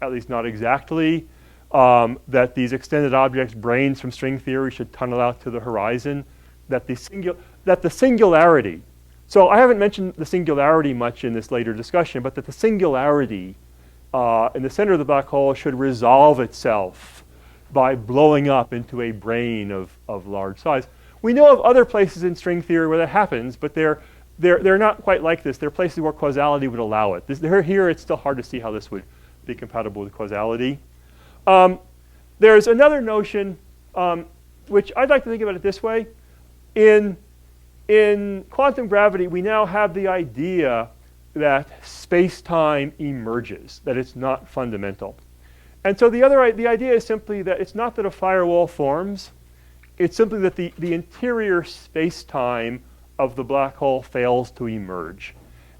Speaker 2: at least not exactly, that these extended objects, brains from string theory, should tunnel out to the horizon, that the singularity, so I haven't mentioned the singularity much in this later discussion, but that the singularity in the center of the black hole should resolve itself by blowing up into a brain of large size. We know of other places in string theory where that happens, but they're not quite like this. They're places where causality would allow it. Here, it's still hard to see how this would be compatible with causality. There's another notion, which I'd like to think about it this way. In quantum gravity, we now have the idea that space-time emerges, that it's not fundamental. And so the idea is simply that it's not that a firewall forms, it's simply that the interior space-time of the black hole fails to emerge.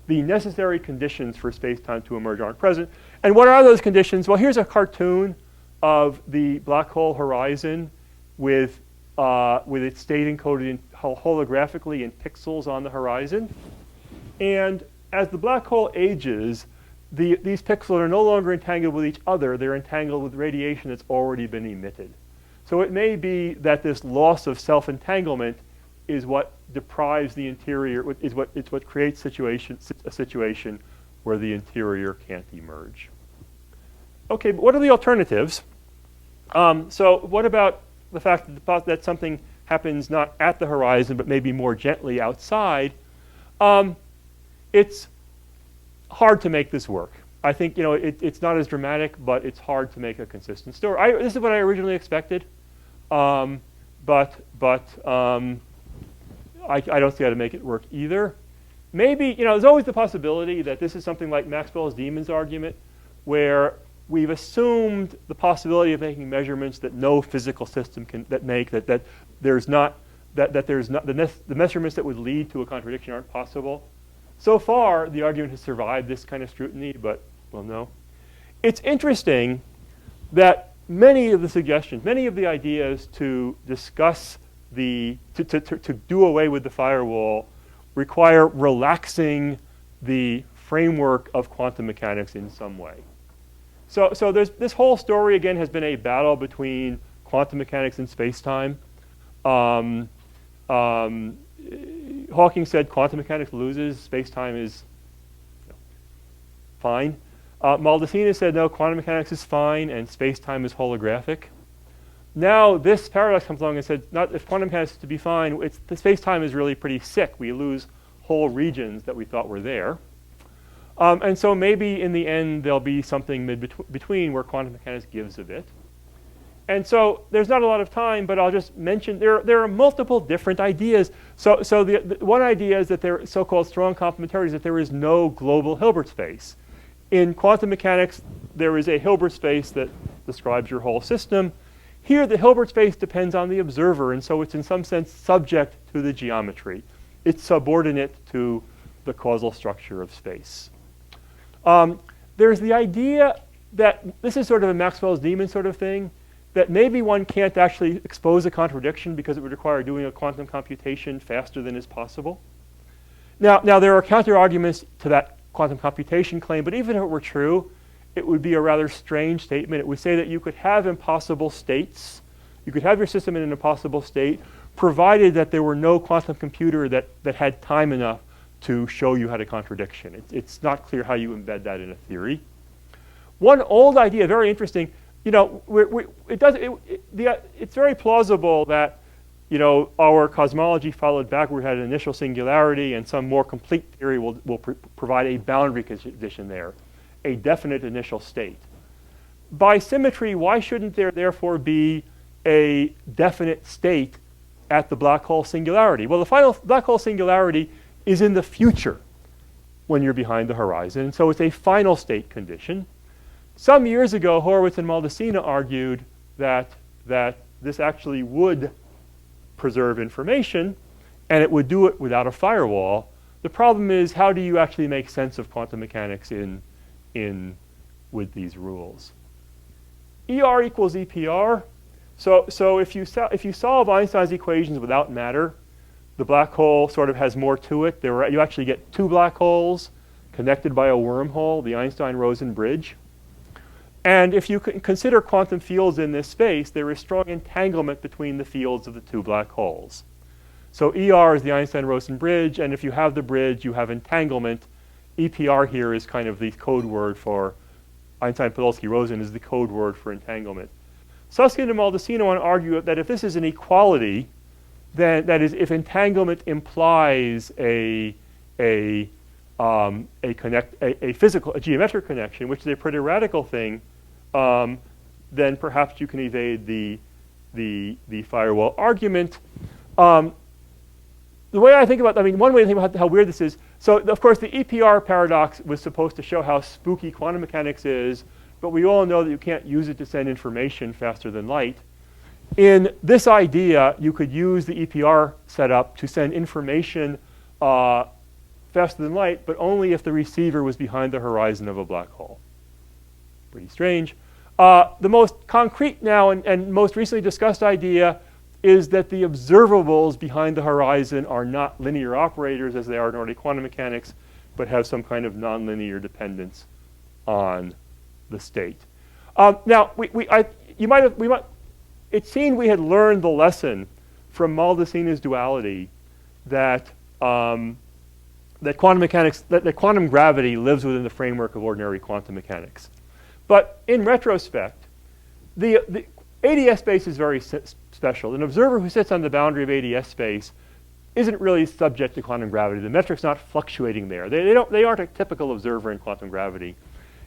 Speaker 2: The necessary conditions for space-time to emerge aren't present. And what are those conditions? Well, here's a cartoon of the black hole horizon with its state encoded holographically in pixels on the horizon. And as the black hole ages, these pixels are no longer entangled with each other. They're entangled with radiation that's already been emitted. So it may be that this loss of self-entanglement is what deprives the interior, it's what creates a situation where the interior can't emerge. Okay, but what are the alternatives? So what about the fact that something happens not at the horizon, but maybe more gently outside? It's hard to make this work. I think it's not as dramatic, but it's hard to make a consistent story. This is what I originally expected, but I don't see how to make it work either. Maybe there's always the possibility that this is something like Maxwell's demons argument, where we've assumed the possibility of making measurements that no physical system can the measurements that would lead to a contradiction aren't possible. So far, the argument has survived this kind of scrutiny, but well, no. It's interesting that many of the suggestions, many of the ideas to discuss to do away with the firewall require relaxing the framework of quantum mechanics in some way. So there's this whole story, again, has been a battle between quantum mechanics and space-time. Hawking said quantum mechanics loses, space-time is fine. Maldacena said no, quantum mechanics is fine and space-time is holographic. Now this paradox comes along and said, not if quantum mechanics is to be fine, the space-time is really pretty sick. We lose whole regions that we thought were there. And so maybe in the end there'll be something between where quantum mechanics gives a bit. And so there's not a lot of time, but I'll just mention there are multiple different ideas. So the one idea is that there so-called strong complementarity is that there is no global Hilbert space. In quantum mechanics, there is a Hilbert space that describes your whole system. Here, the Hilbert space depends on the observer, and so it's in some sense subject to the geometry. It's subordinate to the causal structure of space. There's the idea that this is sort of a Maxwell's demon sort of thing, that maybe one can't actually expose a contradiction because it would require doing a quantum computation faster than is possible. Now there are counter-arguments to that quantum computation claim, but even if it were true, it would be a rather strange statement. It would say that you could have impossible states. You could have your system in an impossible state, provided that there were no quantum computer that had time enough to show you had a contradiction. It's not clear how you embed that in a theory. One old idea, very interesting, it's very plausible that our cosmology followed backward had an initial singularity, and some more complete theory will provide a boundary condition there, a definite initial state. By symmetry, why shouldn't there therefore be a definite state at the black hole singularity? Well, the final black hole singularity is in the future when you're behind the horizon, and so it's a final state condition. Some years ago, Horowitz and Maldacena argued that this actually would preserve information, and it would do it without a firewall. The problem is, how do you actually make sense of quantum mechanics with these rules? ER equals EPR. So if you solve Einstein's equations without matter, the black hole sort of has more to it. You actually get two black holes connected by a wormhole, the Einstein-Rosen bridge. And if you consider quantum fields in this space, there is strong entanglement between the fields of the two black holes. So ER is the Einstein-Rosen bridge, and if you have the bridge, you have entanglement. EPR here is kind of the code word for Einstein-Podolsky-Rosen is the code word for entanglement. Susskind and Maldacena want to argue that if this is an equality, then that is, if entanglement implies a geometric connection, which is a pretty radical thing, then perhaps you can evade the firewall argument. The way I think about, one way to think about how weird this is, so of course the EPR paradox was supposed to show how spooky quantum mechanics is, but we all know that you can't use it to send information faster than light. In this idea, you could use the EPR setup to send information faster than light, but only if the receiver was behind the horizon of a black hole. Pretty strange. The most concrete now and most recently discussed idea is that the observables behind the horizon are not linear operators as they are in ordinary quantum mechanics, but have some kind of nonlinear dependence on the state. Now, it seemed we had learned the lesson from Maldacena's duality that quantum gravity lives within the framework of ordinary quantum mechanics. But in retrospect, the ADS space is very special. An observer who sits on the boundary of ADS space isn't really subject to quantum gravity. The metric's not fluctuating there. They aren't a typical observer in quantum gravity.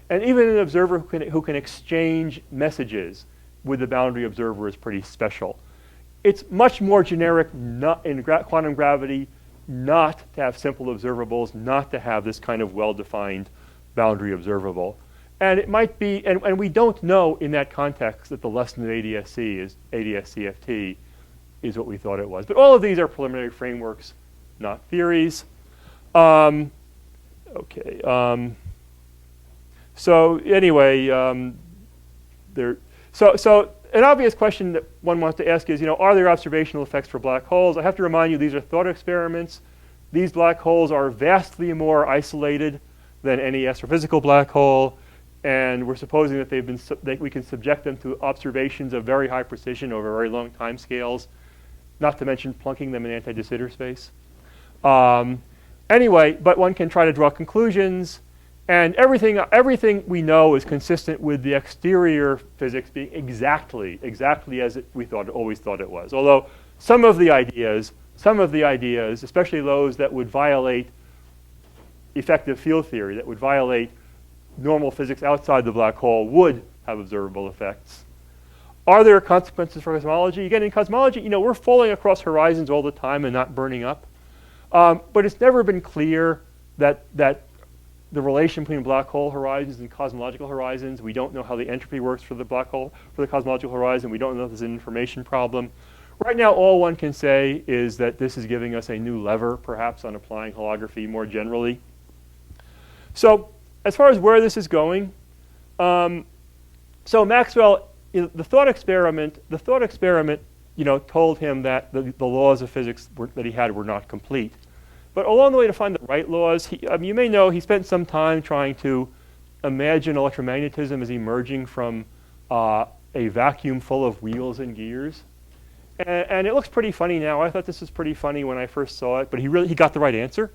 Speaker 2: And even an observer who can exchange messages with the boundary observer is pretty special. It's much more generic in quantum gravity not to have simple observables, not to have this kind of well-defined boundary observable. And it might be, and we don't know in that context that the lesson of ADS-CFT is what we thought it was. But all of these are preliminary frameworks, not theories. So anyway, so an obvious question that one wants to ask is, are there observational effects for black holes? I have to remind you, these are thought experiments. These black holes are vastly more isolated than any astrophysical black hole, and we're supposing that we can subject them to observations of very high precision over very long time scales, not to mention plunking them in anti-de Sitter space. Anyway, but one can try to draw conclusions. And everything we know is consistent with the exterior physics being exactly as we always thought it was. Although some of the ideas, especially those that would violate effective field theory, that would violate normal physics outside the black hole, would have observable effects. Are there consequences for cosmology? Again, in cosmology, we're falling across horizons all the time and not burning up. But it's never been clear that the relation between black hole horizons and cosmological horizons. We don't know how the entropy works for the black hole, for the cosmological horizon. We don't know if there's an information problem. Right now, all one can say is that this is giving us a new lever, perhaps, on applying holography more generally. So as far as where this is going, so Maxwell, the thought experiment, told him that the laws of physics that he had were not complete. But along the way to find the right laws, you may know he spent some time trying to imagine electromagnetism as emerging from a vacuum full of wheels and gears. And it looks pretty funny now. I thought this was pretty funny when I first saw it, but he got the right answer.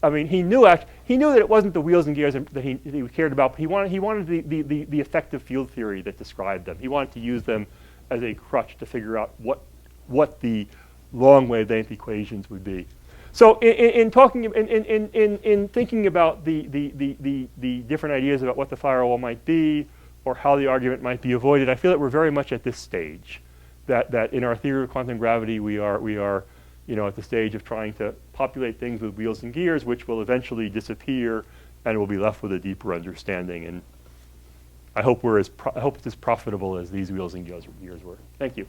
Speaker 2: I mean, he knew that it wasn't the wheels and gears that he cared about, but he wanted the effective field theory that described them. He wanted to use them as a crutch to figure out what the long wavelength equations would be. So in thinking about the different ideas about what the firewall might be or how the argument might be avoided, I feel that we're very much at this stage. That in our theory of quantum gravity, we are at the stage of trying to populate things with wheels and gears, which will eventually disappear, and we'll be left with a deeper understanding. And I hope it's as profitable as these wheels and gears were. Thank you.